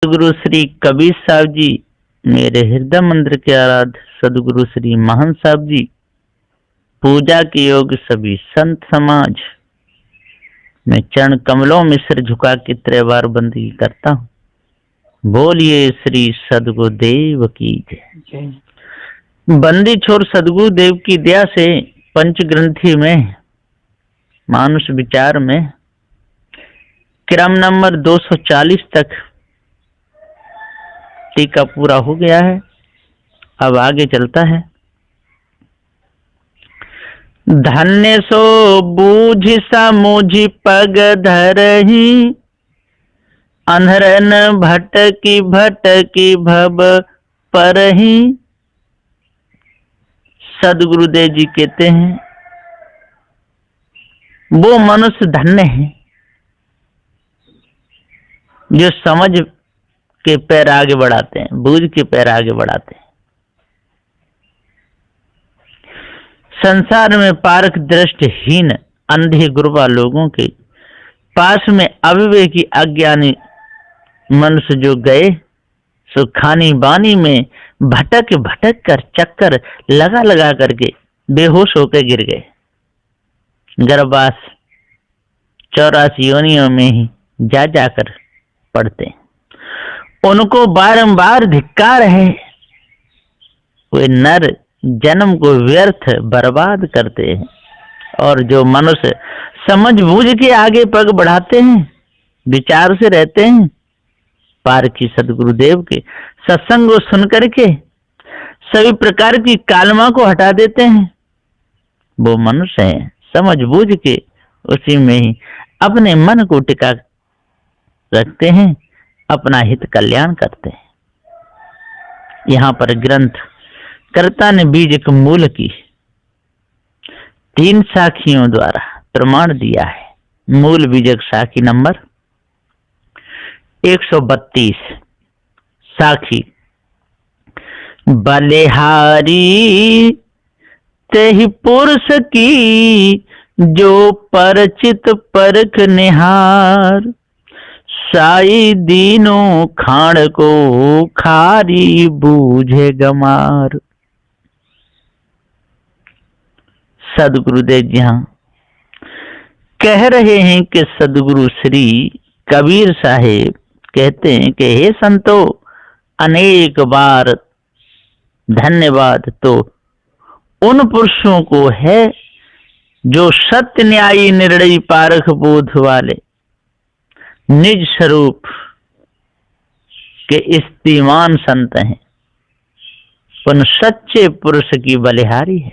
सदगुरु श्री कबीर साहब जी, मेरे हृदय मंदिर के आराध्य सदगुरु श्री महंत साहब जी, पूजा के योग सभी संत समाज, मैं चरण कमलों में सिर झुका के त्रैवार बंदी करता हूँ। बोलिए श्री सदगुरुदेव की जय। बंदी छोर सदगुरुदेव की दया से पंच ग्रंथि में मानुष विचार में क्रम नंबर 240 तक टीका पूरा हो गया है। अब आगे चलता है। धन्य सो बूझ समुझ पग धरहि, अंधरन भटकी भटकी भव परहि। सदगुरुदेव जी कहते हैं वो मनुष्य धन्य है जो समझ के पैर आगे बढ़ाते हैं, बूझ के पैर आगे बढ़ाते हैं। संसार में पारक दृष्टिहीन अंधे गुरबा लोगों के पास में अविवेकी अज्ञानी मनुष्य जो गए सो खानी बानी में भटक भटक कर चक्कर लगा लगा करके बेहोश होकर गिर गए। गर्भवास 84 योनियों में ही जा जाकर पड़ते हैं। उनको बारंबार धिक्कार है, वे नर जन्म को व्यर्थ बर्बाद करते हैं। और जो मनुष्य समझ बूझ के आगे पग बढ़ाते हैं, विचार से रहते हैं, पारखी सदगुरुदेव के सत्संग को सुन करके सभी प्रकार की कालमा को हटा देते हैं, वो मनुष्य है समझ बूझ के उसी में ही अपने मन को टिका रखते हैं, अपना हित कल्याण करते हैं। यहाँ पर ग्रंथ कर्ता ने बीजक मूल की 3 साखियों द्वारा प्रमाण दिया है। मूल बीजक साखी नंबर 132। साखी बलिहारी तेहि पुरुष की, जो परचित परख निहार। साई दीनों खाण को खारी बूझे गमार। सदगुरुदेव जी कह रहे हैं कि सदगुरु श्री कबीर साहेब कहते हैं कि हे संतो, अनेक बार धन्यवाद तो उन पुरुषों को है जो सत्य न्यायी निर्णयी पारख बोध वाले निज स्वरूप के स्थितिमान संत हैं। उन सच्चे पुरुष की बलिहारी है,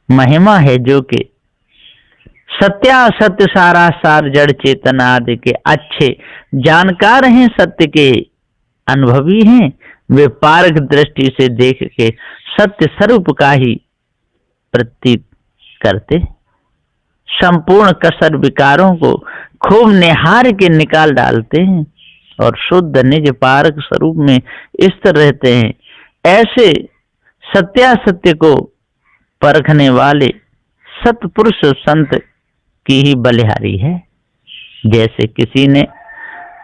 महिमा है जो कि सत्यासत्य सारा सार जड़ चेतन आदि के अच्छे जानकार हैं, सत्य के अनुभवी हैं। वे पारख दृष्टि से देख के सत्य स्वरूप का ही प्रतीत करते, संपूर्ण कसर विकारों को खूब निहार के निकाल डालते हैं और शुद्ध निज पारक स्वरूप में स्थिर रहते हैं। ऐसे सत्यासत्य को परखने वाले सतपुरुष संत की ही बलिहारी है। जैसे किसी ने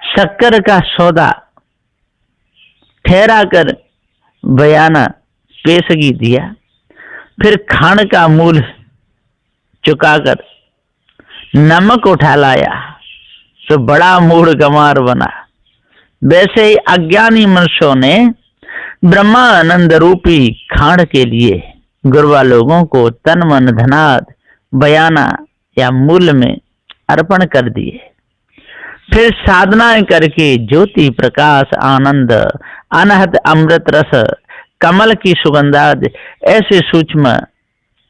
शक्कर का सौदा ठहरा कर बयाना पेशगी दिया, फिर खान का मूल चुकाकर नमक उठा लाया तो बड़ा मूढ़ गमार बना। वैसे ही अज्ञानी मनुष्यों ने ब्रह्मानंद रूपी खांड के लिए गुरबा लोगों को तन मन धनाद बयाना या मूल में अर्पण कर दिए। फिर साधनाएं करके ज्योति प्रकाश आनंद अनहद अमृत रस कमल की सुगंधाद ऐसे सूक्ष्म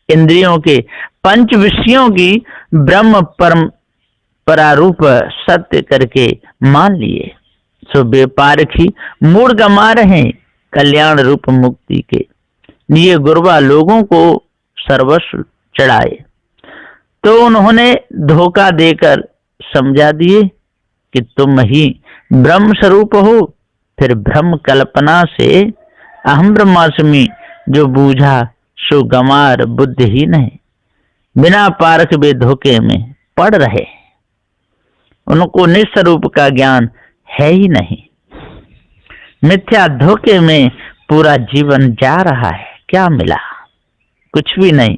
इंद्रियों के पंच विषयों की ब्रह्म परम परारूप सत्य करके मान लिए। सो बेपारखी मूढ़ गमा रहे कल्याण रूप मुक्ति के लिए गुरबा लोगों को सर्वस्व चढ़ाए, तो उन्होंने धोखा देकर समझा दिए कि तुम ही ब्रह्म स्वरूप हो। फिर ब्रह्म कल्पना से अहम ब्रह्मास्मि जो बूझा सो गमार बुद्धिहीन है, बिना पारख वे धोखे में पड़ रहे। उनको निस्वरूप का ज्ञान है ही नहीं। मिथ्या धोखे में पूरा जीवन जा रहा है, क्या मिला? कुछ भी नहीं।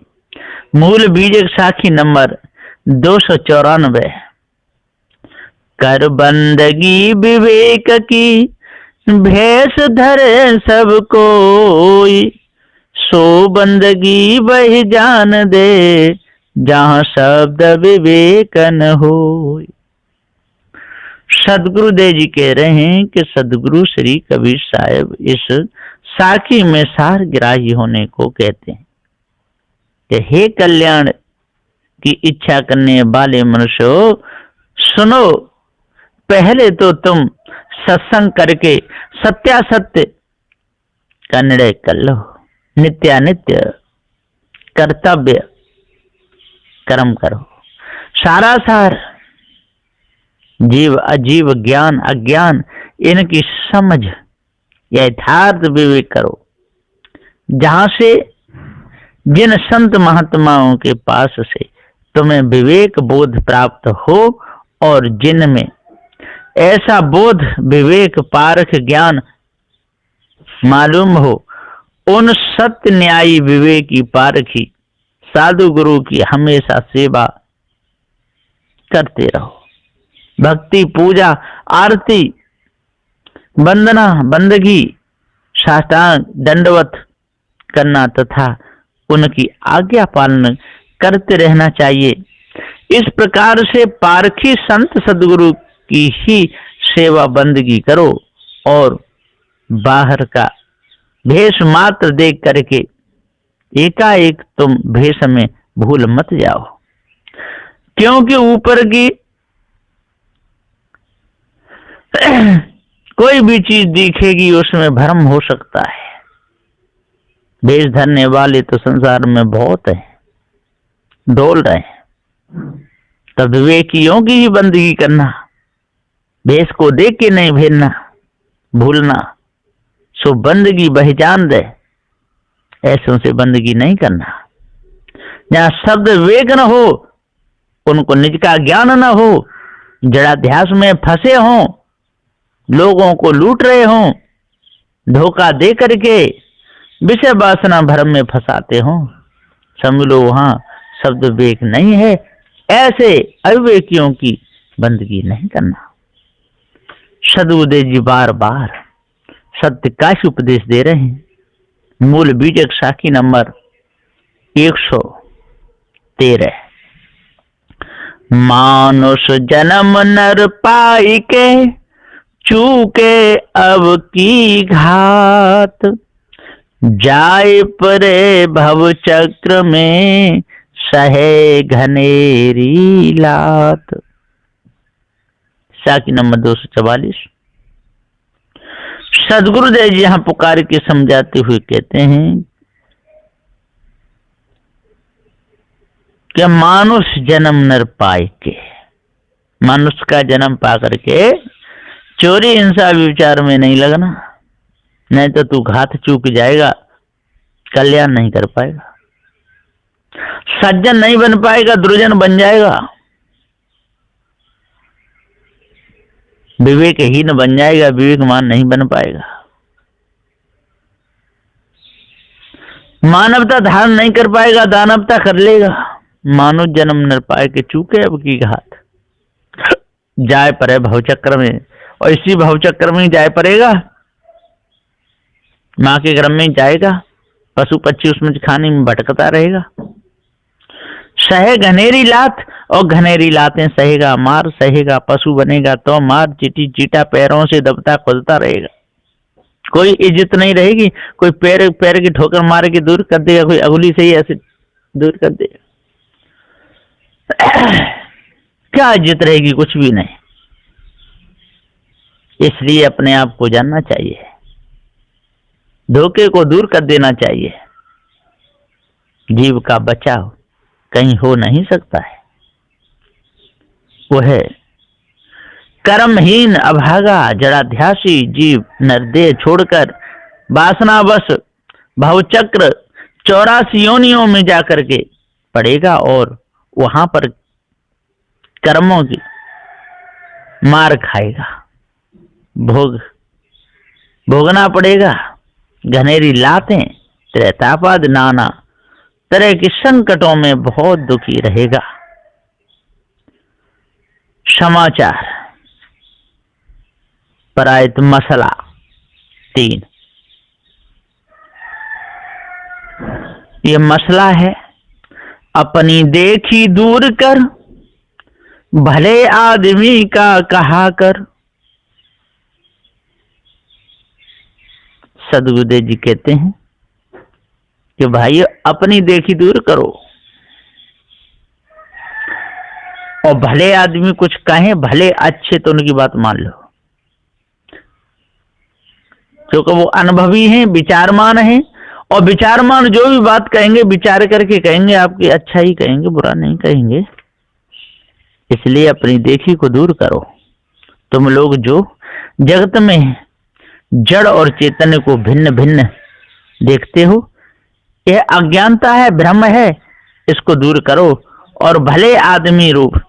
मूल बीजक साखी नंबर 294। कर बंदगी विवेक की, भेष धरे सब कोई, सो बंदगी वही जान दे, जहां शब्द विवेक न होय। सदगुरुदेव जी कह रहे हैं कि सदगुरु श्री कबीर साहब इस साखी में सार ग्राही होने को कहते हैं कि हे कल्याण की इच्छा करने वाले मनुष्यों, सुनो, पहले तो तुम सत्संग करके सत्यासत्य का निर्णय कर लो। नित्यानित्य कर्तव्य कर्म करो। सारा सार जीव अजीव ज्ञान अज्ञान इनकी समझ यथार्थ विवेक करो, जहां से जिन संत महात्माओं के पास से तुम्हें विवेक बोध प्राप्त हो और जिनमें ऐसा बोध विवेक पारख ज्ञान मालूम हो, उन सत्य न्यायी विवेकी पारखी साधु गुरु की हमेशा सेवा करते रहो। भक्ति पूजा आरती वंदना बंदगी साष्टांग दंडवत करना तथा उनकी आज्ञा पालन करते रहना चाहिए। इस प्रकार से पारखी संत सदगुरु की ही सेवा बंदगी करो और बाहर का भेष मात्र देख करके एकाएक तुम भेष में भूल मत जाओ, क्योंकि ऊपर की कोई भी चीज दिखेगी उसमें भ्रम हो सकता है। भेष धरने वाले तो संसार में बहुत है, डोल रहे हैं। तब विवेकियों की ही बंदगी करना, भेष को देख के नहीं भेजना भूलना। सो बंदगी बहिजान दे, ऐसों से बंदगी नहीं करना। जहाँ शब्द विवेक न हो, उनको निज का ज्ञान न हो, जड़ाध्यास में फंसे हों, लोगों को लूट रहे हों, धोखा दे करके विषय वासना भ्रम में फंसाते हों, समझ लो वहां शब्द विवेक नहीं है। ऐसे अविवेकियों की बंदगी नहीं करना। सदगुरुदेव जी बार बार सत्य का ही उपदेश दे रहे हैं। मूल बीजक साखी नंबर 113। मानुष जन्म नर पाई के, चूके अब की घात, जाए परे भव चक्र में, सहे घनेरी लात। साखी नंबर 244। सदगुरुदेव जी यहां पुकार के समझाते हुए कहते हैं कि मानुष जन्म नर पाए के, मनुष्य का जन्म पा करके चोरी हिंसा विचार में नहीं लगना, नहीं तो तू घात चूक जाएगा, कल्याण नहीं कर पाएगा, सज्जन नहीं बन पाएगा, दुर्जन बन जाएगा, विवेकहीन बन जाएगा, विवेकमान नहीं बन पाएगा, मानवता धारण नहीं कर पाएगा, दानवता कर लेगा। मानुष जन्म नर पाए के, चूके अब की घात, जाए परे भवचक्र में, और इसी भवचक्र में जाए पड़ेगा। माँ के गर्भ में जाएगा, पशु पक्षी उसमें खाने में भटकता रहेगा। सहे घनेरी लात, और घनेरी लातें सहेगा, मार सहेगा, पशु बनेगा तो मार, चीटी चीटा पैरों से दबता खुदता रहेगा। कोई इज्जत नहीं रहेगी, कोई पैर की ठोकर मार के दूर कर देगा, कोई अंगुली से ही ऐसे दूर कर देगा। क्या इज्जत रहेगी? कुछ भी नहीं। इसलिए अपने आप को जानना चाहिए, धोखे को दूर कर देना चाहिए। जीव का बचाव कहीं हो नहीं सकता है। वो है कर्महीन अभागा जड़ाध्यासी जीव, नरदेह छोड़कर वासनावश भवचक्र 84 योनियों में जाकर के पड़ेगा और वहां पर कर्मों की मार खाएगा। भोगना पड़ेगा। घनेरी लातें त्रैतापाद नाना, तरह के संकटों में बहुत दुखी रहेगा। समाचार परायत मसला 3। ये मसला है, अपनी देखी दूर कर, भले आदमी का कहा कर। सदगुरुदेव जी कहते हैं कि भाई अपनी देखी दूर करो, और भले आदमी कुछ कहें, भले अच्छे तो उनकी बात मान लो, क्योंकि वो अनुभवी हैं, विचारमान हैं, और विचारमान जो भी बात कहेंगे विचार करके कहेंगे, आपकी अच्छा ही कहेंगे, बुरा नहीं कहेंगे। इसलिए अपनी देखी को दूर करो। तुम लोग जो जगत में जड़ और चेतन को भिन्न भिन्न देखते हो, यह अज्ञानता है, भ्रम है, इसको दूर करो। और भले आदमी रूप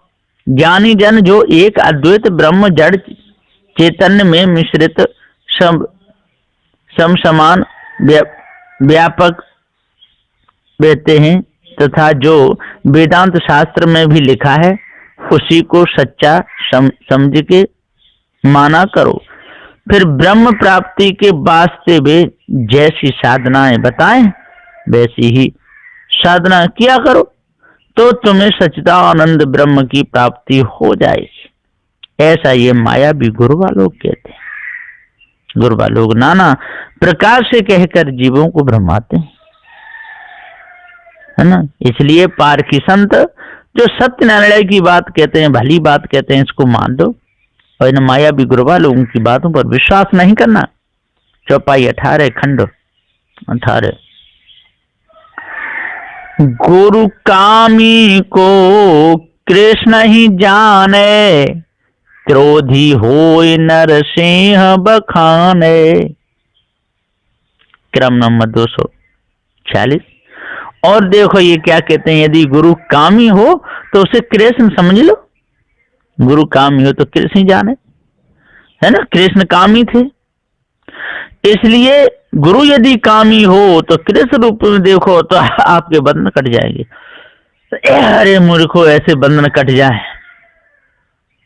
ज्ञानी जन जो एक अद्वैत ब्रह्म जड़ चैतन्य में मिश्रित समान व्यापक रहते हैं, तथा जो वेदांत शास्त्र में भी लिखा है उसी को सच्चा समझ के माना करो। फिर ब्रह्म प्राप्ति के वास्ते वे जैसी साधनाएं बताएं वैसी ही साधना किया करो, तो तुम्हें सच्चिदानंद ब्रह्म की प्राप्ति हो जाएगी। ऐसा ये मायावी गुरुवा लोग कहते हैं। गुरुवा लोग नाना प्रकार से कहकर जीवों को भ्रमाते हैं, है ना। इसलिए पारखी संत जो सत्य निर्णय की बात कहते हैं, भली बात कहते हैं, इसको मान दो, और इन मायावी गुरुवा लोगों की बातों पर विश्वास नहीं करना। चौपाई 18 खंड 18। गुरु कामी को कृष्ण ही जाने, क्रोधी होय नरसिंह बखाने। क्रम नंबर 246। और देखो ये क्या कहते हैं, यदि गुरु कामी हो तो उसे कृष्ण समझ लो। गुरु कामी हो तो कृष्ण ही जाने, है ना। कृष्ण कामी थे, इसलिए गुरु यदि कामी हो तो कृष्ण रूप में देखो तो आपके बंधन कट जाएंगे। अरे मूर्खो, ऐसे बंधन कट जाए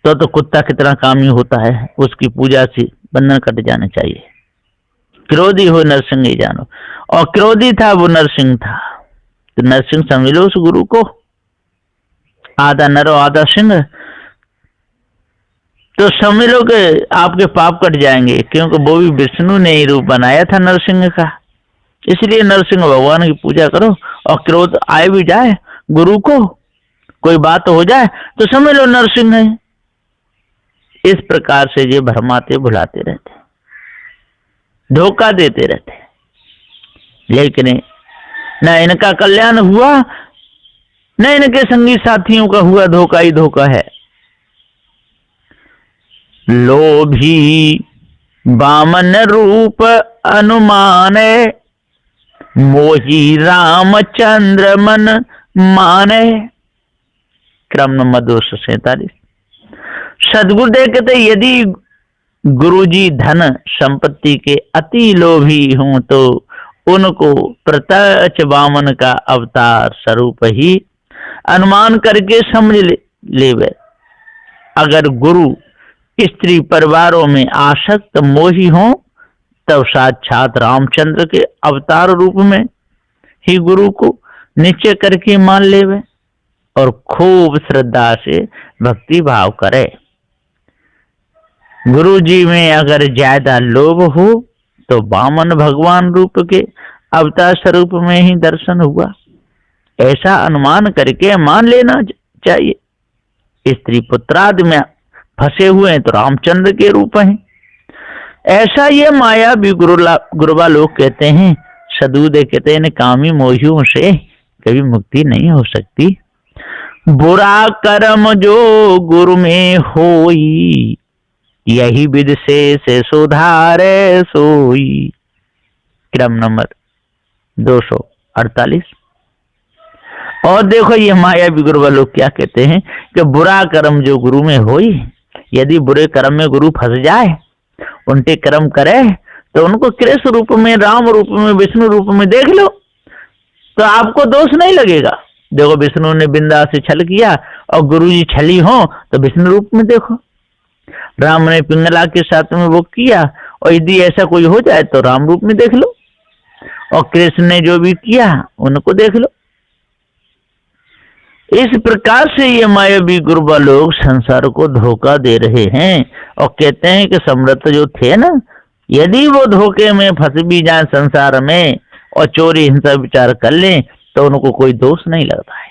तो कुत्ता कितना कामी होता है, उसकी पूजा से बंधन कट जाने चाहिए। क्रोधी हो नरसिंह ही जानो, और क्रोधी था वो नरसिंह था, तो नरसिंह समझ लो उस गुरु को। आधा नर आधा सिंह, तो समझ लो कि आपके पाप कट जाएंगे, क्योंकि वो भी विष्णु ने ही रूप बनाया था नरसिंह का। इसलिए नरसिंह भगवान की पूजा करो, और क्रोध आए भी जाए गुरु को, कोई बात हो जाए तो समझ लो नरसिंह है। इस प्रकार से ये भरमाते भुलाते रहते, धोखा देते रहते, लेकिन न इनका कल्याण हुआ न इनके संगी साथियों का हुआ, धोखा ही धोखा है। लोभी वामन रूप अनुमाने, मोही रामचंद्र मन माने। क्रम नंबर 247। सदगुरुदेव कहते यदि गुरुजी धन संपत्ति के अति लोभी हों तो उनको प्रत्यक्ष वामन का अवतार स्वरूप ही अनुमान करके समझ लेवे। अगर गुरु स्त्री परिवारों में आसक्त मोही हों तब साक्षात रामचंद्र के अवतार रूप में ही गुरु को निश्चय करके मान लेवे और खूब श्रद्धा से भक्ति भाव करे। गुरु जी में अगर ज्यादा लोभ हो तो वामन भगवान रूप के अवतार स्वरूप में ही दर्शन हुआ, ऐसा अनुमान करके मान लेना चाहिए। स्त्री पुत्रादि में फंसे हुए हैं तो रामचंद्र के रूप हैं। ऐसा ये माया भी गुरुवा लोग कहते हैं। सदगुरुदेव कहते हैं कामी मोहियों से कभी मुक्ति नहीं हो सकती। बुरा कर्म जो गुरु में होई, यही विध से सुधारे सोई। क्रम नंबर 248। और देखो ये माया भी गुरुवा लोग क्या कहते हैं कि बुरा कर्म जो गुरु में होई, यदि बुरे कर्म में गुरु फंस जाए उल्टे कर्म करे तो उनको कृष्ण रूप में, राम रूप में, विष्णु रूप में देख लो तो आपको दोष नहीं लगेगा। देखो विष्णु ने बिंदा से छल किया और गुरुजी छली हो तो विष्णु रूप में देखो, राम ने पिंगला के साथ में वो किया और यदि ऐसा कोई हो जाए तो राम रूप में देख लो, और कृष्ण ने जो भी किया उनको देख लो। इस प्रकार से ये मायावी गुरुबा लोग संसार को धोखा दे रहे हैं और कहते हैं कि समर्थ जो थे ना, यदि वो धोखे में फंस भी जाए संसार में और चोरी हिंसा विचार कर लें तो उनको कोई दोष नहीं लगता है।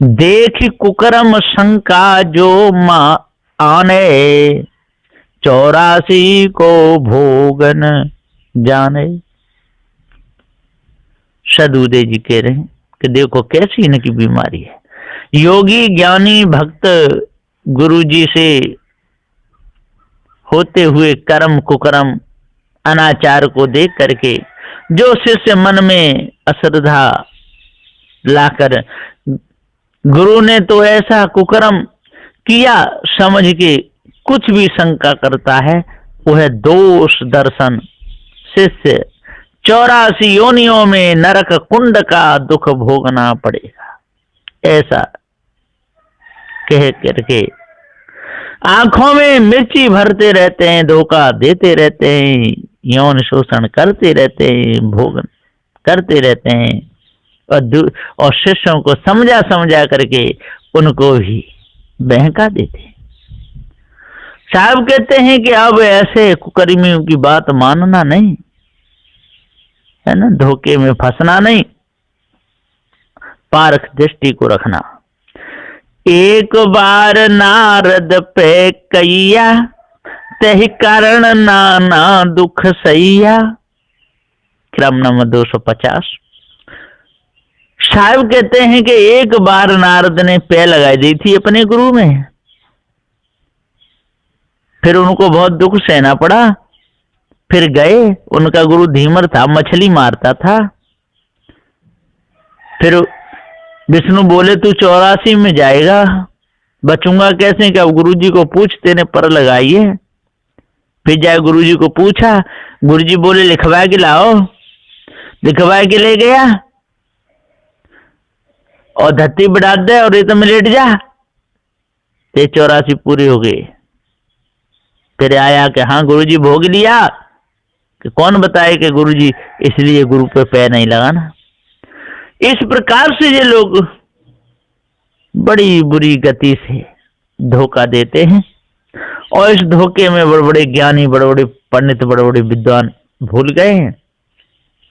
देख कुकर्म शंका जो मां आने, 84 को भोगन जाने। सदुदय जी कह रहे हैं कि देखो कैसी इनकी बीमारी है। योगी ज्ञानी भक्त गुरु जी से होते हुए कर्म कुकर्म अनाचार को देख करके जो शिष्य मन में अश्रद्धा लाकर गुरु ने तो ऐसा कुकर्म किया समझ के कुछ भी शंका करता है, वह दोष दर्शन शिष्य 84 योनियों में नरक कुंड का दुख भोगना पड़ेगा, ऐसा कह करके आंखों में मिर्ची भरते रहते हैं, धोखा देते रहते हैं, यौन शोषण करते रहते हैं, भोगन करते रहते हैं और शिष्यों को समझा समझा करके उनको भी बहका देते हैं। साहब कहते हैं कि अब ऐसे कुकर्मियों की बात मानना नहीं है ना, धोखे में फंसना नहीं, पारख दृष्टि को रखना। एक बार नारद पे कैया, तहि कारण नाना दुख सैया। क्रम नंबर 250। साहब कहते हैं कि एक बार नारद ने पै लगाई दी थी अपने गुरु में, फिर उनको बहुत दुख सहना पड़ा, फिर गए, उनका गुरु धीमर था, मछली मारता था। फिर विष्णु बोले तू 84 में जाएगा, बचूंगा कैसे? क्या गुरुजी को पूछ, तेने पर लगाई है। फिर जाए गुरुजी को पूछा, गुरुजी बोले लिखवा के लाओ, लिखवा के ले गया और धरती बढ़ा दे और रेत में लेट जा, ते 84 पूरी हो गई। फिर आया कि हाँ गुरुजी भोग लिया, कि कौन बताए कि गुरुजी, इसलिए गुरु पे पैर नहीं लगाना। इस प्रकार से ये लोग बड़ी बुरी गति से धोखा देते हैं और इस धोखे में बड़े बड़े ज्ञानी, बड़े बड़े पंडित, बड़े बड़े विद्वान भूल गए हैं।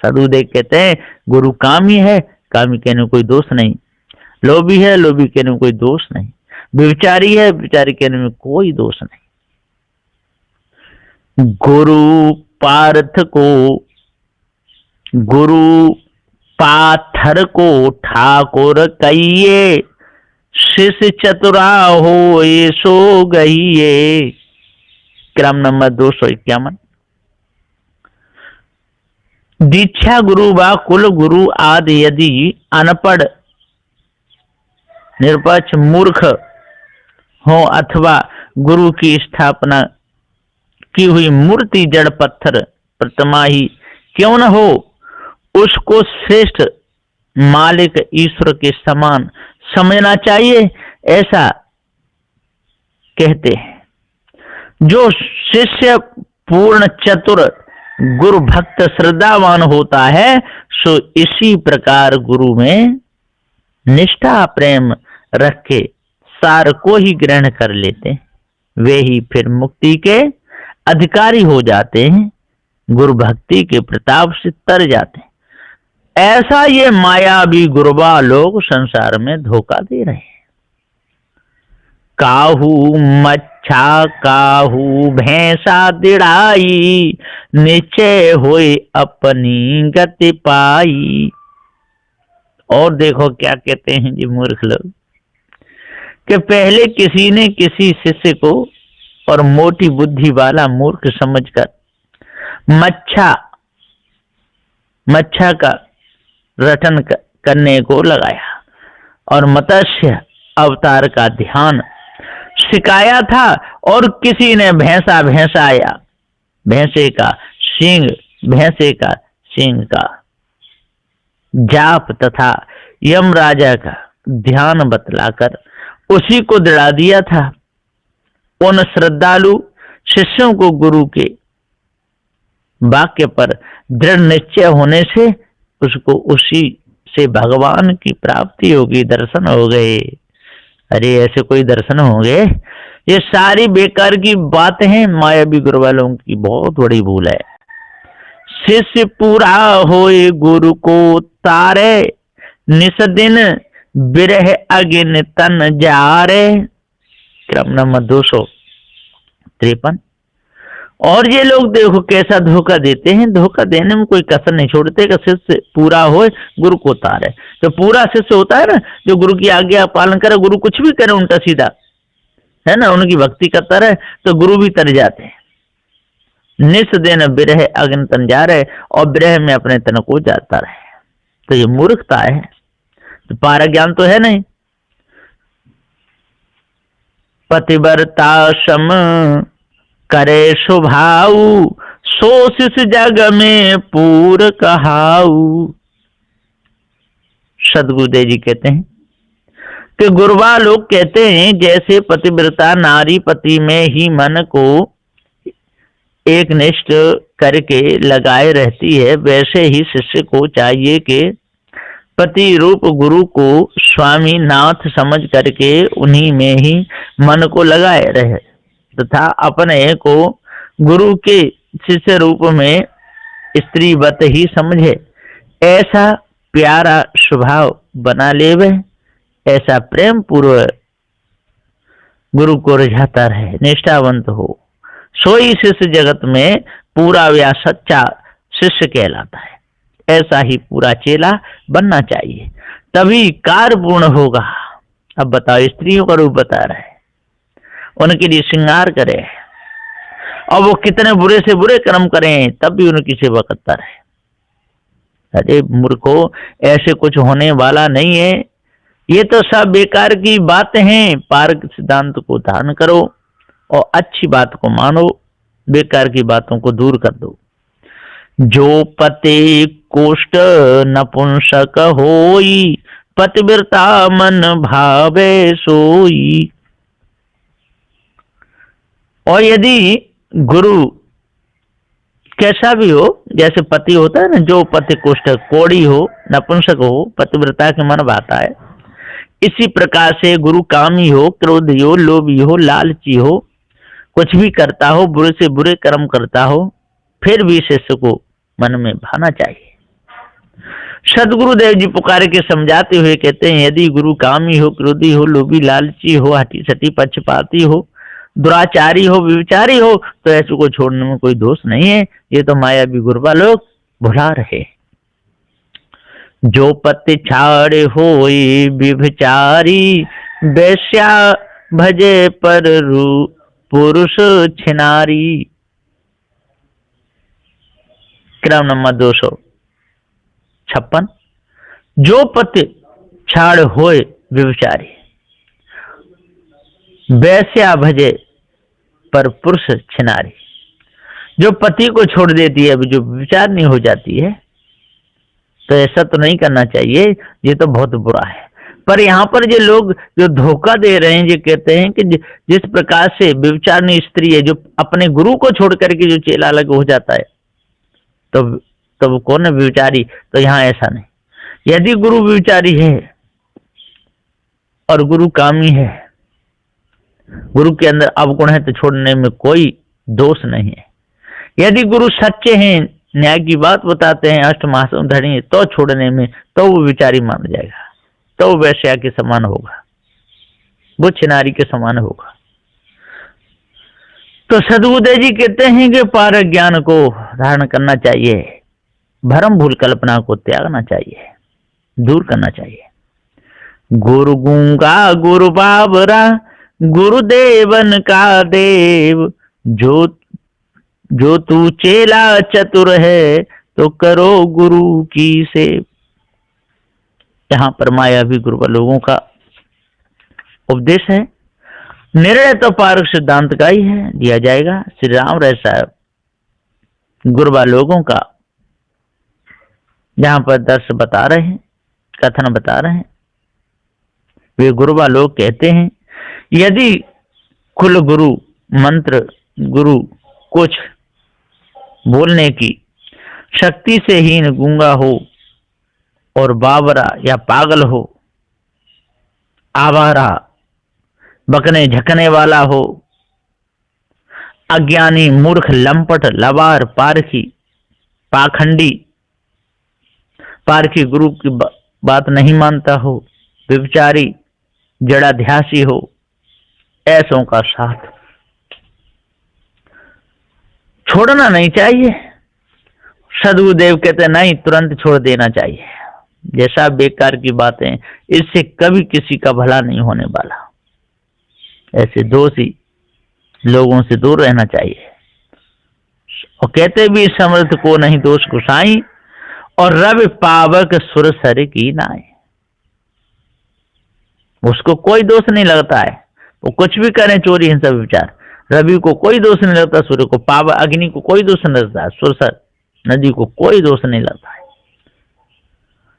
सदुदेव कहते हैं गुरु कामी है, कामी कहने में कोई दोष नहीं, लोभी है, लोभी कहने में कोई दोष नहीं, विचारी है, विचारी कहने में कोई दोष नहीं। गुरु पार्थ को, गुरु पाथर को ठाकुर कहिए, शिष्य चतुरा हो ये सो गईये। क्रम नंबर 251। दीक्षा गुरु व कुल गुरु आदि यदि अनपढ़ निरपक्ष मूर्ख हो अथवा गुरु की स्थापना की हुई मूर्ति जड़ पत्थर प्रतिमा ही क्यों न हो, उसको श्रेष्ठ मालिक ईश्वर के समान समझना चाहिए, ऐसा कहते हैं। जो शिष्य पूर्ण चतुर गुरु भक्त श्रद्धावान होता है, सो इसी प्रकार गुरु में निष्ठा प्रेम रख के सार को ही ग्रहण कर लेते हैं, वे ही फिर मुक्ति के अधिकारी हो जाते हैं, गुरु भक्ति के प्रताप से तर जाते हैं। ऐसा ये मायावी गुरुबा लोग संसार में धोखा दे रहे हैं। काहू मच्छा काहू भैंसा दिड़ाई, निश्चय होए अपनी गति पाई। और देखो क्या कहते हैं जी मूर्ख लोग, कि पहले किसी ने किसी शिष्य को और मोटी बुद्धि वाला मूर्ख समझकर मच्छा का रटन करने को लगाया और मत्स्य अवतार का ध्यान सिखाया था और किसी ने भैंसा भैंसाया, भैंसे का सींग, भैंसे का सींग का जाप तथा यम राजा का ध्यान बतलाकर उसी को दृढ़ा दिया था। उन श्रद्धालु शिष्यों को गुरु के वाक्य पर दृढ़ निश्चय होने से उसको उसी से भगवान की प्राप्ति होगी, दर्शन हो गए। अरे ऐसे कोई दर्शन होंगे? ये सारी बेकार की बातें हैं, मायावी गुरु वालों की बहुत बड़ी भूल है। शिष्य पूरा होए गुरु को तारे, निस दिन बिरह अगिन तन जारे। क्रम नंबर 253। और ये लोग देखो कैसा धोखा देते हैं, धोखा देने में कोई कसर नहीं छोड़ते कि शिष्य पूरा हो गुरु को तारे। तो पूरा शिष्य होता है ना, जो गुरु की आज्ञा पालन करे, गुरु कुछ भी करे उल्टा सीधा, है ना, उनकी भक्ति करता रहे तो गुरु भी तर जाते हैं। निस दिन बिरह अग्नि तन जा रहे, और बिरह में अपने तन को जाता रहे, तो ये मूर्खता है, तो पारा ज्ञान तो है नहीं। पतिव्रता सम करे स्वभाव, सो शिष जग में पूर कहाऊ। सदगुरुदेव जी कहते हैं कि गुरुवा लोग कहते हैं जैसे पतिव्रता नारी पति में ही मन को एक निष्ठ करके लगाए रहती है, वैसे ही शिष्य को चाहिए कि पति रूप गुरु को स्वामी नाथ समझ करके उन्हीं में ही मन को लगाए रहे तथा अपने को गुरु के शिष्य रूप में स्त्रीवत ही समझे। ऐसा प्यारा स्वभाव बना लेवे, ऐसा प्रेम पूर्वक गुरु को रिझाता रहे, निष्ठावंत हो, सोई शिष्य जगत में पूरा या सच्चा शिष्य कहलाता है। ऐसा ही पूरा चेला बनना चाहिए, तभी कार्य पूर्ण होगा। अब बताओ, स्त्रियों का रूप बता रहे, उनके लिए श्रृंगार करे, और वो कितने बुरे से बुरे कर्म करें तब भी उनकी सेवा करता रहे। अरे मूर्खो, ऐसे कुछ होने वाला नहीं है, ये तो सब बेकार की बातें हैं। पारक सिद्धांत को धारण करो और अच्छी बात को मानो, बेकार की बातों को दूर कर दो। जो पति कोष्ठ नपुंसक होई, पतिव्रता मन भावे सोई। और यदि गुरु कैसा भी हो, जैसे पति होता है ना, जो पति कुष्ठ कोड़ी हो, नपुंसक हो, पतिव्रता के मन भाता है, इसी प्रकार से गुरु कामी हो, क्रोधी हो, लोभी हो, लालची हो, कुछ भी करता हो, बुरे से बुरे कर्म करता हो, फिर भी शिष्य को मन में भाना चाहिए। सदगुरुदेव जी पुकार के समझाते हुए कहते हैं, यदि गुरु कामी हो, क्रोधी हो, लोभी, लालची हो, हठी सठी पक्षपाती हो, दुराचारी हो, विचारी हो, तो ऐसे को छोड़ने में कोई दोष नहीं है। ये तो मायावी गुरुवा लोग भुला रहे। जो पति छाड़ होई विभचारी, वैश्या भजे पर पुरुष छिनारी। क्रम नंबर 256। जो पति छाड़ होए विभचारी, वैश्या भजे पर पुरुष छिनारी। जो पति को छोड़ देती है, जो विचार नहीं हो जाती है, तो ऐसा तो नहीं करना चाहिए, ये तो बहुत बुरा है। पर यहाँ पर जो लोग जो धोखा दे रहे हैं, ये कहते हैं कि जिस प्रकार से व्यभिचारिणी स्त्री है, जो अपने गुरु को छोड़ करके जो चेला अलग हो जाता है, तो वो कौन है व्यभिचारी? तो यहाँ ऐसा नहीं। यदि गुरु व्यभिचारी है और गुरु कामी है, गुरु के अंदर अवगुण है, तो छोड़ने में कोई दोष नहीं है। यदि गुरु सच्चे हैं, न्याय की बात बताते हैं, अष्टमासम धनी, तो छोड़ने में तो वो विचारी मान जाएगा, तो वो वैश्या के समान होगा, वो छिनारी के समान होगा। तो सदगुरुदेव जी कहते हैं कि पारक ज्ञान को धारण करना चाहिए, भ्रम भूल कल्पना को त्यागना चाहिए, दूर करना चाहिए। गुरु गूंगा गुरु बाबरा, गुरुदेवन का देव, जो तू चेला चतुर है, तो करो गुरु की सेव। यहाँ पर मायावी गुरु लोगों का उपदेश है। निर्णय तो पारक सिद्धांत का ही है, दिया जाएगा। श्री राम राय साहब गुरबा लोगों का जहां पर दर्श बता रहे हैं, कथन बता रहे हैं। वे गुरबा लोग कहते हैं, यदि कुल गुरु मंत्र गुरु कुछ बोलने की शक्ति से हीन गूंगा हो और बावरा या पागल हो, आवारा बकने झकने वाला हो, अज्ञानी मूर्ख लंपट लवार पारखी पाखंडी पारखी गुरु की बात नहीं मानता हो, व्यभिचारी जड़ाध्यासी हो, ऐसों का साथ छोड़ना नहीं चाहिए। सदगुरुदेव कहते नहीं, तुरंत छोड़ देना चाहिए। जैसा बेकार की बातें, इससे कभी किसी का भला नहीं होने वाला। ऐसे दोषी लोगों से दूर रहना चाहिए। और कहते भी समर्थ को नहीं दोष गुसाई, और रवि पावक सुर सर की नाई। उसको कोई दोष नहीं लगता है, वो कुछ भी करें, चोरी हिंसा विचार, रवि को कोई दोष नहीं लगता, सूर्य को पावक अग्नि को कोई दोष नहीं लगता, सुरसर नदी को कोई दोष नहीं लगता है।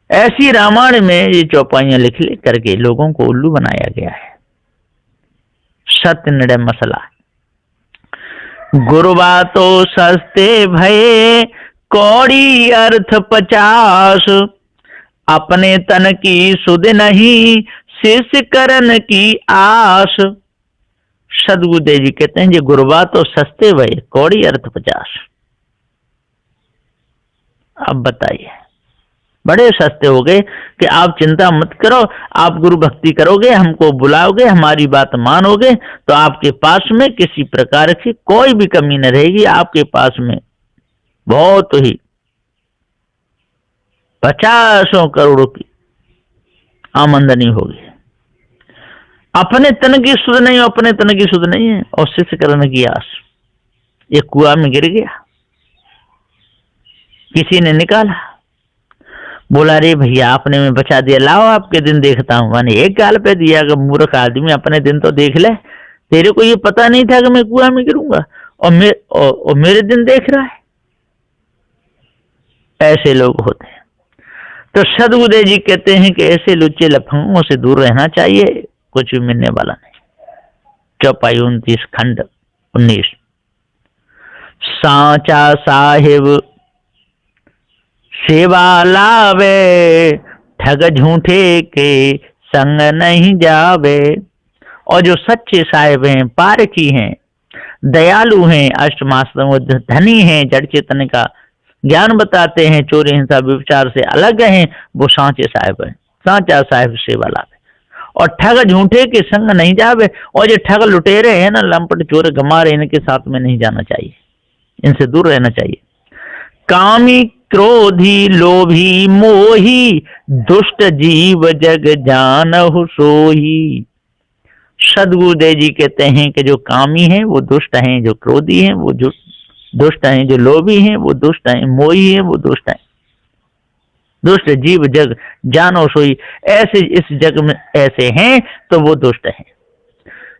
ऐसी रामायण में ये चौपाइयां लिख करके लोगों को उल्लू बनाया गया है। सत्य निर्णय मसला। गुरुबा तो सस्ते भये कौड़ी अर्थ 50, अपने तन की सुध नहीं शिष्य करन की आस। सदगुरुदेव जी कहते हैं, ये गुरुबा तो सस्ते भये कौड़ी अर्थ 50। अब बताइए, बड़े सस्ते हो गए कि आप चिंता मत करो, आप गुरु भक्ति करोगे, हमको बुलाओगे, हमारी बात मानोगे, तो आपके पास में किसी प्रकार की कोई भी कमी न रहेगी। आपके पास में बहुत ही 50 करोड़ की आमदनी होगी। अपने तन की सुध नहीं, अपने तन की सुध नहीं है, और शिष्य करने की आस। ये कुआं में गिर गया, किसी ने निकाला, बोला रे भैया आपने मैं बचा दिया, लाओ आपके दिन देखता हूं। मैंने एक गाल पे दिया कि मूर्ख आदमी, अपने दिन तो देख ले, तेरे को ये पता नहीं था कि मैं कुआं में गिरूंगा, और मेरे दिन देख रहा है। ऐसे लोग होते हैं। तो सदगुरुदेव जी कहते हैं कि ऐसे लुच्चे लफंगों से दूर रहना चाहिए, कुछ भी मिलने वाला नहीं। चौपाई 29 खंड 19। सांचा साहिब सेवा लावे, ठग झूठे के संग नहीं जावे। और जो सच्चे साहिब हैं, पारखी हैं, दयालु हैं, अष्टमास्त्र धनी हैं, जड़ चेतन का ज्ञान बताते हैं, चोरी हिंसा विचार से अलग हैं, वो सांचे साहिब हैं। सांचा साहिब सेवा लावे और ठग झूठे के संग नहीं जावे। और जो ठग लुटेरे हैं ना, लंपट चोर गमारे, इनके साथ में नहीं जाना चाहिए, इनसे दूर रहना चाहिए। कामी क्रोधी लोभी मोही, दुष्ट जीव जग जानहु सोही। सदगुरुदेव जी कहते हैं कि जो कामी हैं वो दुष्ट हैं, जो क्रोधी हैं वो दुष्ट हैं, जो लोभी हैं वो दुष्ट हैं, मोही हैं वो दुष्ट हैं। दुष्ट जीव जग जानो सोई, ऐसे इस जग में ऐसे हैं तो वो दुष्ट हैं।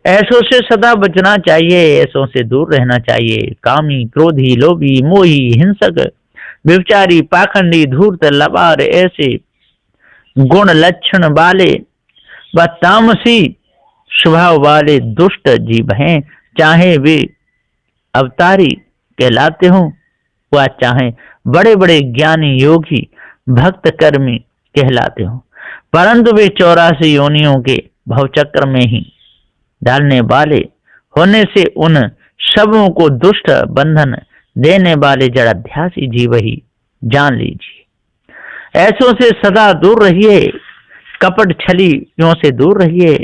ऐसों से सदा बचना चाहिए, ऐसों से दूर रहना चाहिए। कामी क्रोधी लोभी मोही हिंसक व्यभिचारी पाखंडी धूर्त लबार, ऐसे गुण लक्षण वाले व तामसी स्वभाव वाले दुष्ट जीव हैं, चाहे वे अवतारी कहलाते हों व चाहे बड़े बड़े ज्ञानी योगी भक्त कर्मी कहलाते हों, परंतु वे 84 योनियों के भवचक्र में ही डालने वाले होने से उन सबों को दुष्ट बंधन देने वाले जड़ाध्यासी जीव ही जान लीजिए। ऐसों से सदा दूर रहिए, कपट छलियों से दूर रहिए,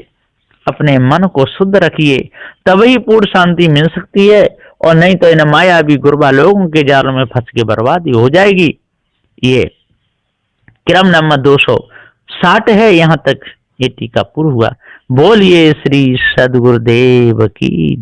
अपने मन को शुद्ध रखिए, तभी पूर्ण शांति मिल सकती है। और नहीं तो इन मायावी गुरबा लोगों के जाल में फंस के बर्बादी हो जाएगी। ये क्रम नंबर 260 है। यहाँ तक ये टीका पूर्ण हुआ। बोलिए श्री सदगुरुदेव की।